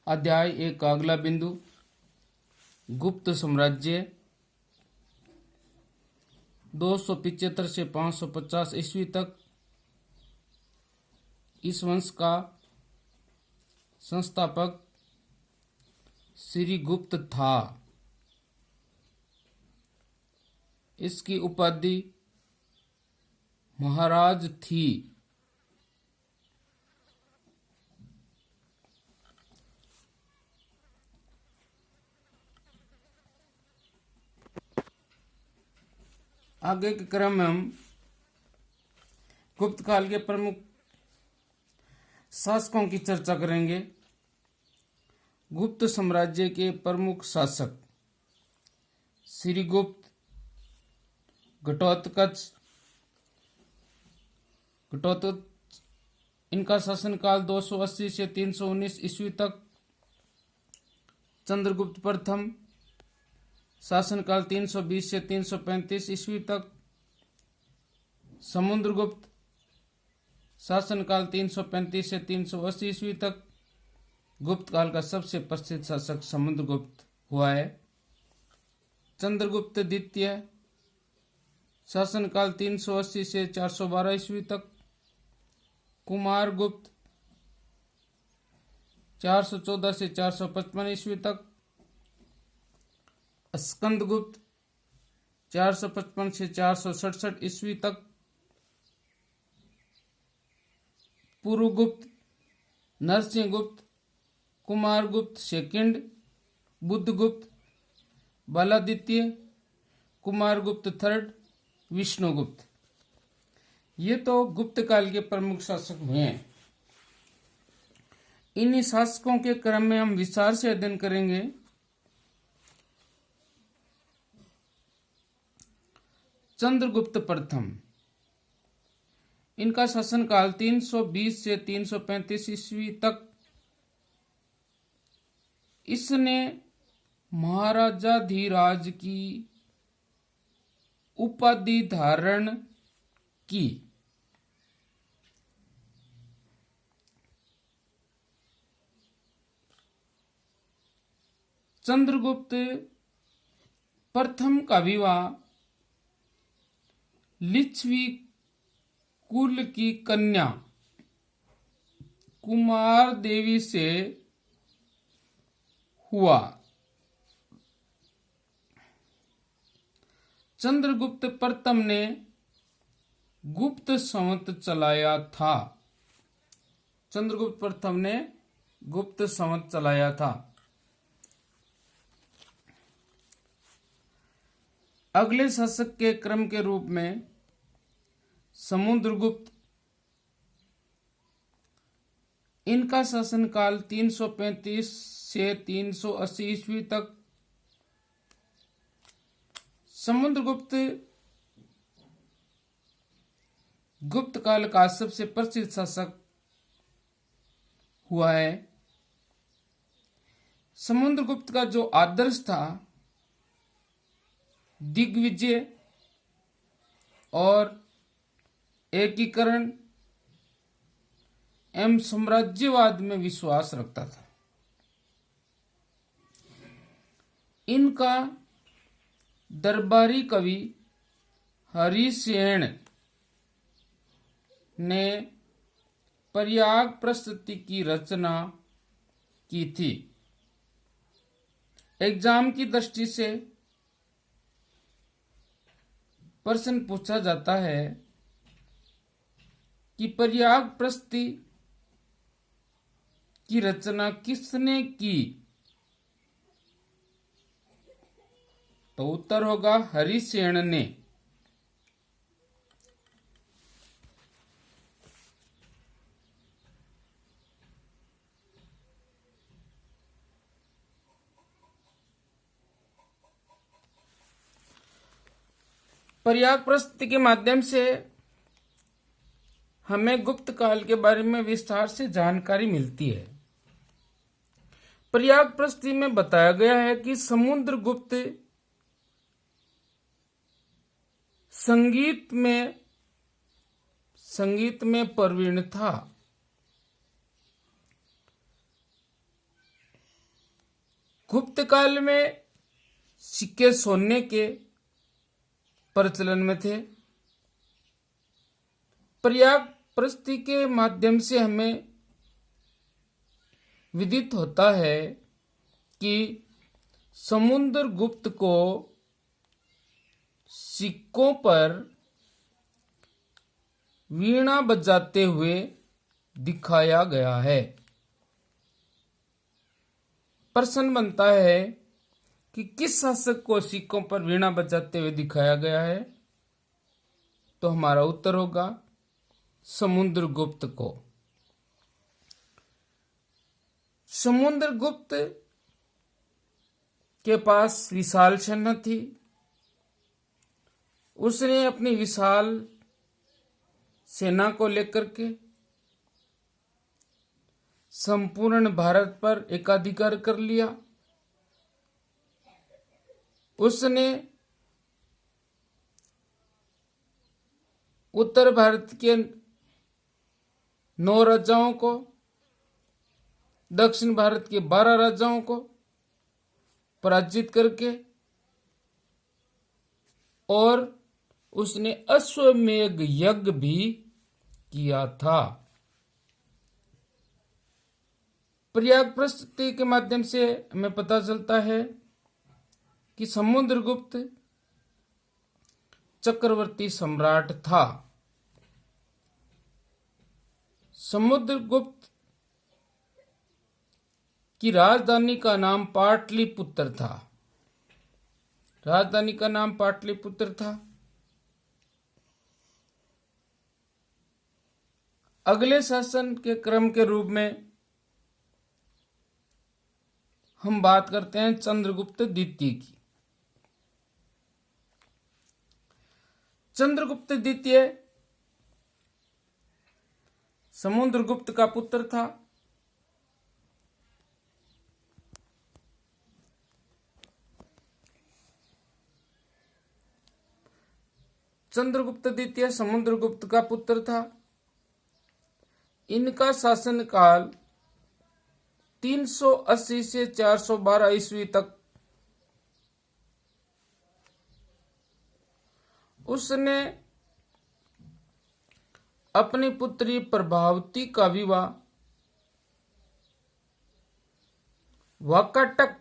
अध्याय 1 का अगला बिंदु गुप्त साम्राज्य 275 से 550 ईस्वी तक इस वंश का संस्थापक श्री गुप्त था। इसकी उपाधि महाराज थी। आगे के क्रम में हम गुप्त काल के प्रमुख शासकों की चर्चा करेंगे। गुप्त साम्राज्य के प्रमुख शासक श्रीगुप्त, घटोत्कच, इनका शासनकाल 280 से 319 ईस्वी तक। चंद्रगुप्त प्रथम शासनकाल 320 से 335 ईस्वी तक। समुद्रगुप्त शासनकाल 335 से 380 ईस्वी तक। गुप्त काल का सबसे प्रसिद्ध शासक समुद्रगुप्त हुआ है। चंद्रगुप्त द्वितीय शासनकाल 380 से 412 ईस्वी तक। कुमारगुप्त 414 से 455 ईस्वी तक। स्कंदगुप्त 455 से 467 ईस्वी तक। Purugupta, Narasimhagupta, Kumaragupta second, Budhagupta, Baladitya, Kumaragupta third, Vishnugupta. ये तो गुप्त काल के प्रमुख शासक हुए हैं। इन्हीं शासकों के क्रम में हम विस्तार से अध्ययन करेंगे। चंद्रगुप्त प्रथम, इनका शासनकाल 320 से 335 ईस्वी तक। इसने महाराजाधिराज की उपाधि धारण की। चंद्रगुप्त प्रथम का विवाह लिच्छवी कुल की कन्या कुमार देवी से हुआ। चंद्रगुप्त प्रथम ने गुप्त संवत चलाया था। चंद्रगुप्त प्रथम ने गुप्त संवत चलाया था। अगले शासक के क्रम के रूप में समुद्रगुप्त, इनका शासनकाल 335 से 380 ईस्वी तक। समुद्रगुप्त गुप्त काल का सबसे प्रसिद्ध शासक हुआ है। समुद्रगुप्त का जो आदर्श था दिग्विजय और एकीकरण एवं साम्राज्यवाद में विश्वास रखता था। इनका दरबारी कवि हरिसेन ने प्रयाग प्रस्तुति की रचना की थी। एग्जाम की दृष्टि से प्रश्न पूछा जाता है कि प्रयाग प्रस्तुति की रचना किसने की, तो उत्तर होगा हरिसेन ने। प्रयाग प्रस्तुति के माध्यम से हमें गुप्त काल के बारे में विस्तार से जानकारी मिलती है। प्रयाग प्रस्तुति में बताया गया है कि समुद्रगुप्त संगीत में प्रवीण था। गुप्त काल में सिक्के सोने के प्रचलन में थे। प्रयाग प्रस्ती के माध्यम से हमें विदित होता है कि समुद्रगुप्त को सिक्कों पर वीणा बजाते हुए दिखाया गया है। प्रश्न बनता है कि किस शासक को सिक्कों पर वीणा बजाते हुए दिखाया गया है? तो हमारा उत्तर होगा समुद्रगुप्त को। समुद्रगुप्त के पास विशाल सेना थी। उसने अपनी विशाल सेना को लेकर के संपूर्ण भारत पर एकाधिकार कर लिया। उसने उत्तर भारत के 9 राजाओं को, दक्षिण भारत के 12 राजाओं को पराजित करके और उसने अश्वमेध यज्ञ भी किया था। प्रयाग प्रस्ती के माध्यम से हमें पता चलता है कि समुद्रगुप्त चक्रवर्ती सम्राट था। समुद्रगुप्त की राजधानी का नाम पाटलिपुत्र था। राजधानी का नाम पाटलिपुत्र था। अगले शासन के क्रम के रूप में हम बात करते हैं चंद्रगुप्त द्वितीय की। चंद्रगुप्त द्वितीय समुद्रगुप्त का पुत्र था। चंद्रगुप्त द्वितीय समुद्रगुप्त का पुत्र था। इनका शासनकाल 380 से 412 ईस्वी तक। उसने अपनी पुत्री प्रभावती का विवाह वाकाटक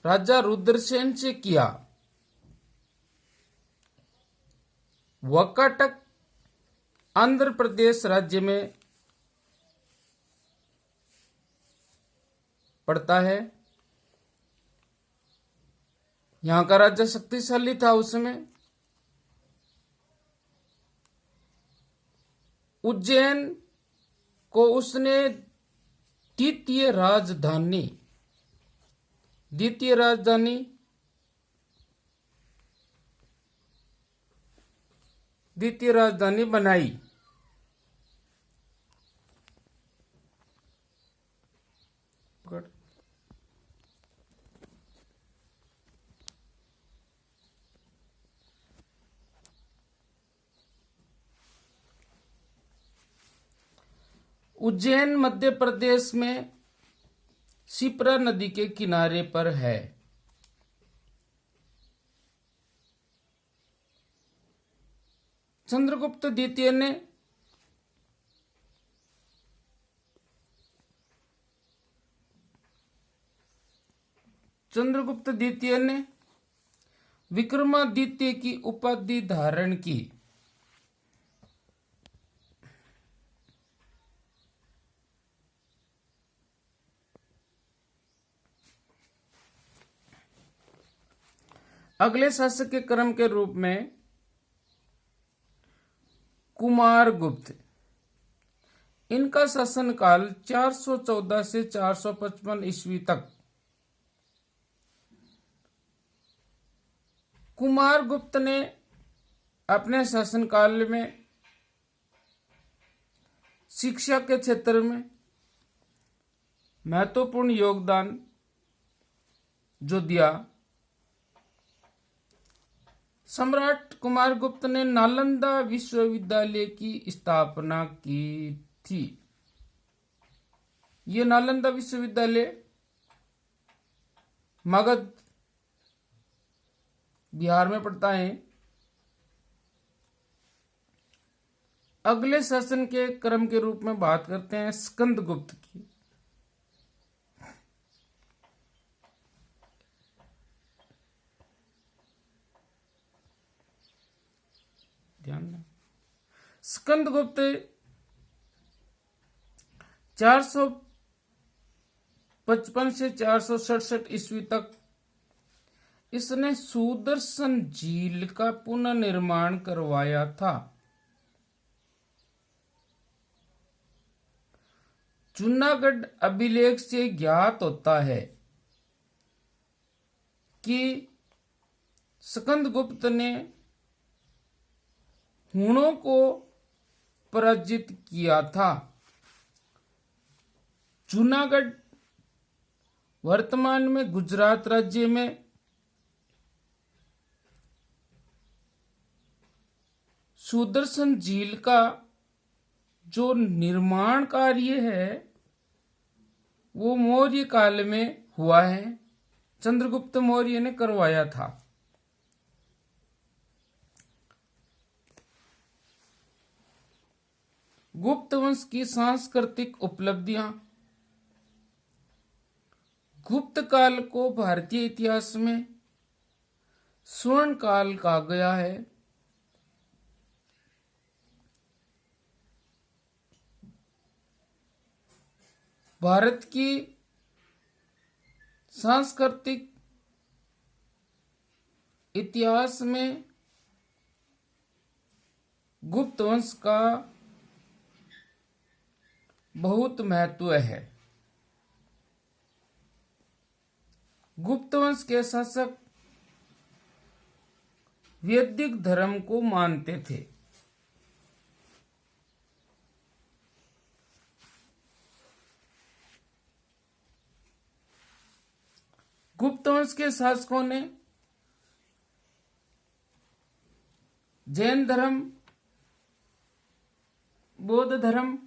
राजा रुद्रसेन से किया। वाकाटक आंध्र प्रदेश राज्य में पड़ता है। यहां का राजा शक्तिशाली था उस समय। उज्जैन को उसने द्वितीय राजधानी बनाई। उज्जैन मध्य प्रदेश में शिप्रा नदी के किनारे पर है। चंद्रगुप्त द्वितीय ने विक्रमादित्य की उपाधि धारण की। अगले शासक के क्रम के रूप में कुमारगुप्त। इनका शासनकाल 414 से 455 ईस्वी तक। कुमारगुप्त ने अपने शासनकाल में शिक्षा के क्षेत्र में महत्वपूर्ण योगदान जो दिया। सम्राट कुमारगुप्त ने नालंदा विश्वविद्यालय की स्थापना की थी। ये नालंदा विश्वविद्यालय मगध बिहार में पड़ता है। अगले शासन के क्रम के रूप में बात करते हैं स्कंदगुप्त की। ध्यान दें, स्कंदगुप्त 455 से 467 ईस्वी तक इसने सुदर्शन झील का पुनर्निर्माण करवाया था। जूनागढ़ अभिलेख से ज्ञात होता है कि स्कंदगुप्त ने हुणों को पराजित किया था। जूनागढ़ वर्तमान में गुजरात राज्य में सुदर्शन झील का जो निर्माण कार्य है वो मौर्य काल में हुआ है, चंद्रगुप्त मौर्य ने करवाया था। गुप्त वंश की सांस्कृतिक उपलब्धियां। गुप्त काल को भारतीय इतिहास में स्वर्ण काल कहा गया है। भारत की सांस्कृतिक इतिहास में गुप्त वंश का बहुत महत्व है। गुप्त वंश के शासक वैदिक धर्म को मानते थे। गुप्त वंश के शासकों ने जैन धर्म, बौद्ध धर्म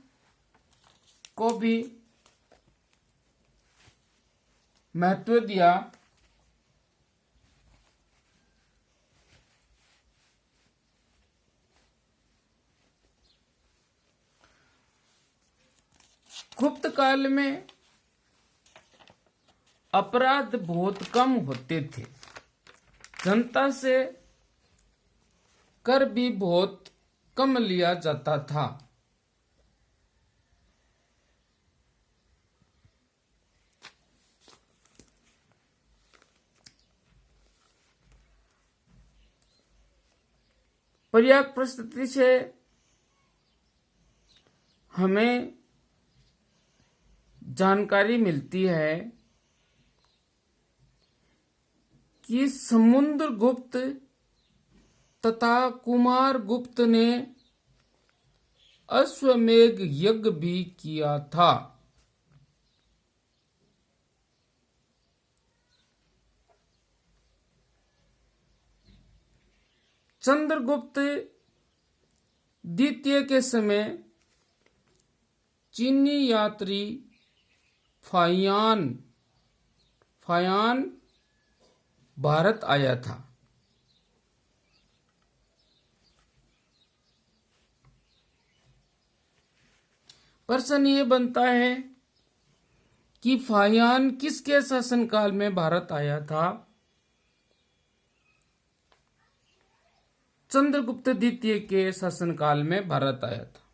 को भी महत्व दिया। गुप्त काल में अपराध बहुत कम होते थे। जनता से कर भी बहुत कम लिया जाता था। पर्याप्त परिस्थिति से हमें जानकारी मिलती है कि समुद्रगुप्त तथा कुमारगुप्त ने अश्वमेध यज्ञ भी किया था। चंद्रगुप्त द्वितीय के समय चीनी यात्री फाहियान भारत आया था। प्रश्न ये बनता है कि फाहियान किसके शासनकाल में भारत आया था? चंद्रगुप्त द्वितीय के शासनकाल में भारत आया था।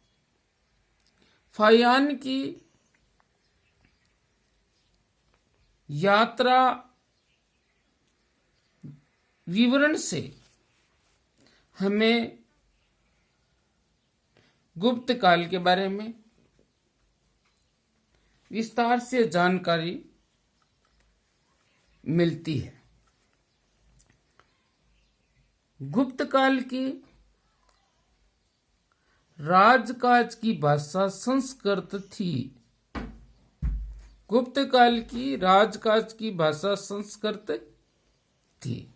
फाहियान की यात्रा विवरण से हमें गुप्त काल के बारे में विस्तार से जानकारी मिलती है। गुप्त काल की राजकाज की भाषा संस्कृत थी। गुप्त काल की राजकाज की भाषा संस्कृत थी।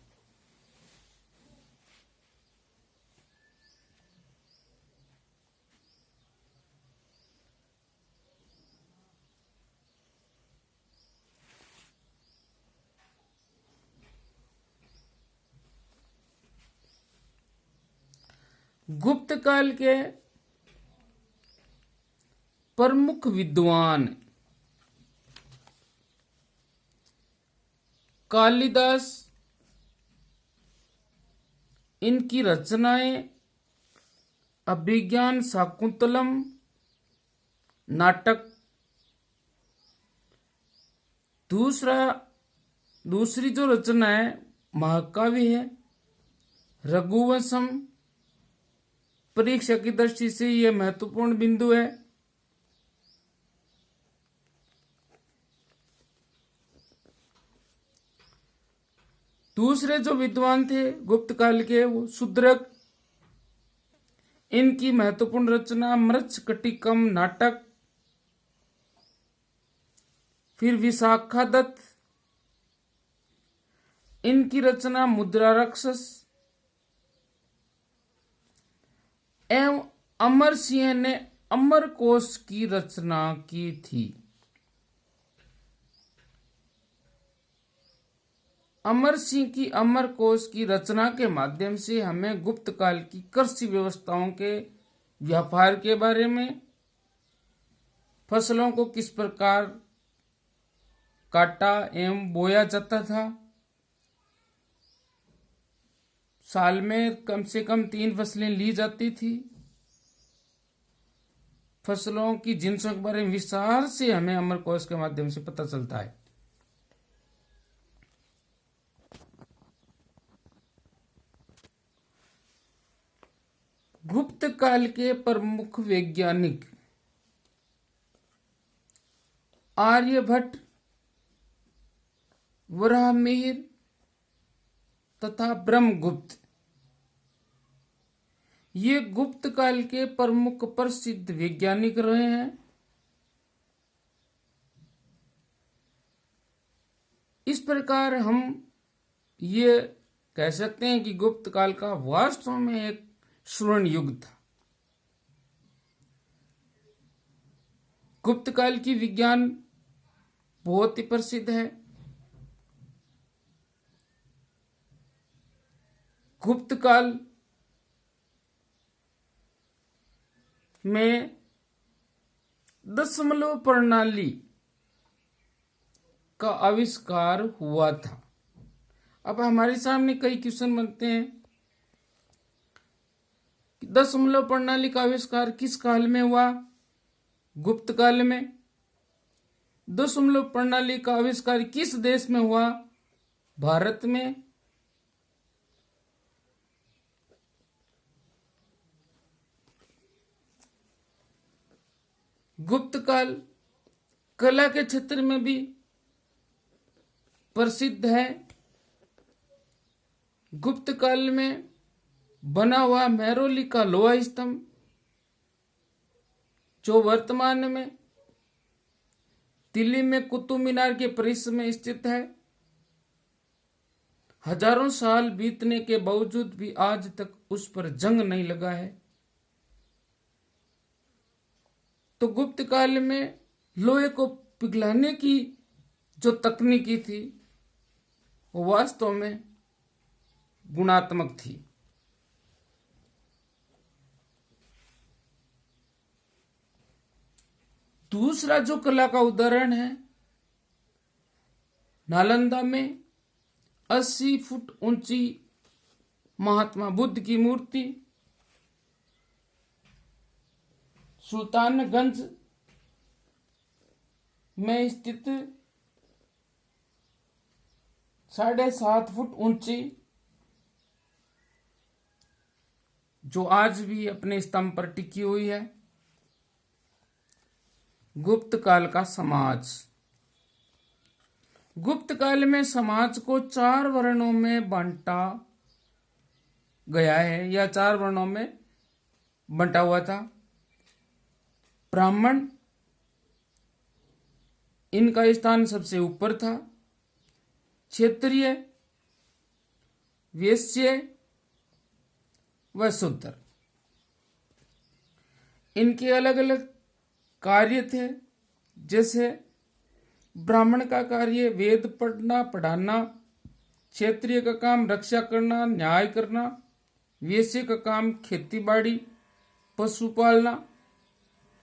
गुप्त काल के प्रमुख विद्वान कालिदास, इनकी रचनाएं अभिज्ञान शाकुंतलम नाटक, दूसरी जो रचना है महाकाव्य है रघुवंशम। परीक्षा की दृष्टि से यह महत्वपूर्ण बिंदु है। दूसरे जो विद्वान थे गुप्त काल के वो शूद्रक, इनकी महत्वपूर्ण रचना मृच्छकटिकम नाटक। फिर विशाखादत्त, इनकी रचना मुद्रा राक्षस। एवं अमर सिंह ने अमरकोश की रचना की थी। अमर सिंह की अमरकोश की रचना के माध्यम से हमें गुप्त काल की कृषि व्यवस्थाओं के व्यापार के बारे में, फसलों को किस प्रकार काटा एवं बोया जाता था, साल में कम से कम 3 फसलें ली जाती थी, फसलों की जिनसों के बारे में विस्तार से हमें अमरकोश के माध्यम से पता चलता है। गुप्त काल के प्रमुख वैज्ञानिक आर्यभट्ट, वराहमिहिर तथा ब्रह्मगुप्त, ये गुप्त काल के प्रमुख प्रसिद्ध वैज्ञानिक रहे हैं। इस प्रकार हम ये कह सकते हैं कि गुप्त काल का वास्तव में एक स्वर्ण युग था। गुप्त काल की विज्ञान बहुत ही प्रसिद्ध है। गुप्त काल में दशमलव प्रणाली का आविष्कार हुआ था। अब हमारे सामने कई क्वेश्चन बनते हैं कि दशमलव प्रणाली का आविष्कार किस काल में हुआ? गुप्त काल में। दशमलव प्रणाली का आविष्कार किस देश में हुआ? भारत में। गुप्त काल कला के क्षेत्र में भी प्रसिद्ध है। गुप्त काल में बना हुआ मेहरौली का लोहा स्तंभ, जो वर्तमान में दिल्ली में कुतुब मीनार के परिसर में स्थित है, हजारों साल बीतने के बावजूद भी आज तक उस पर जंग नहीं लगा है। तो गुप्त काल में लोहे को पिघलाने की जो तकनीकी थी वो वास्तव में गुणात्मक थी। दूसरा जो कला का उदाहरण है, नालंदा में 80 फुट ऊंची महात्मा बुद्ध की मूर्ति, सुल्तानगंज में स्थित 7.5 फुट ऊंची, जो आज भी अपने स्तंभ पर टिकी हुई है। गुप्त काल का समाज। गुप्त काल में समाज को 4 वर्णों में बांटा गया है, या 4 वर्णों में बंटा हुआ था। ब्राह्मण, इनका स्थान सबसे ऊपर था। क्षत्रिय, वैश्य व शूद्र, इनके अलग अलग कार्य थे। जैसे ब्राह्मण का कार्य वेद पढ़ना पढ़ाना, क्षत्रिय का काम रक्षा करना न्याय करना, वैश्य का काम खेती बाड़ी पशुपालना,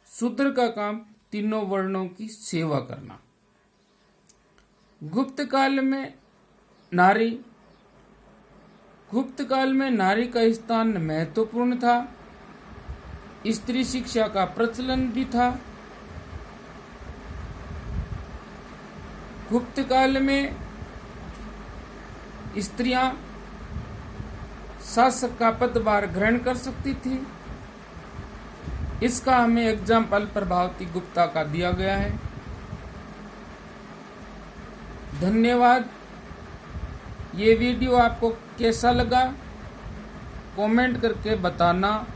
शूद्र का काम तीनों वर्णों की सेवा करना। गुप्त काल में नारी का स्थान महत्वपूर्ण था। स्त्री शिक्षा का प्रचलन भी था। गुप्त काल में स्त्रियां शासक का पदभार ग्रहण कर सकती थी। इसका हमें एग्जाम्पल प्रभावती गुप्ता का दिया गया है। धन्यवाद। ये वीडियो आपको कैसा लगा कमेंट करके बताना।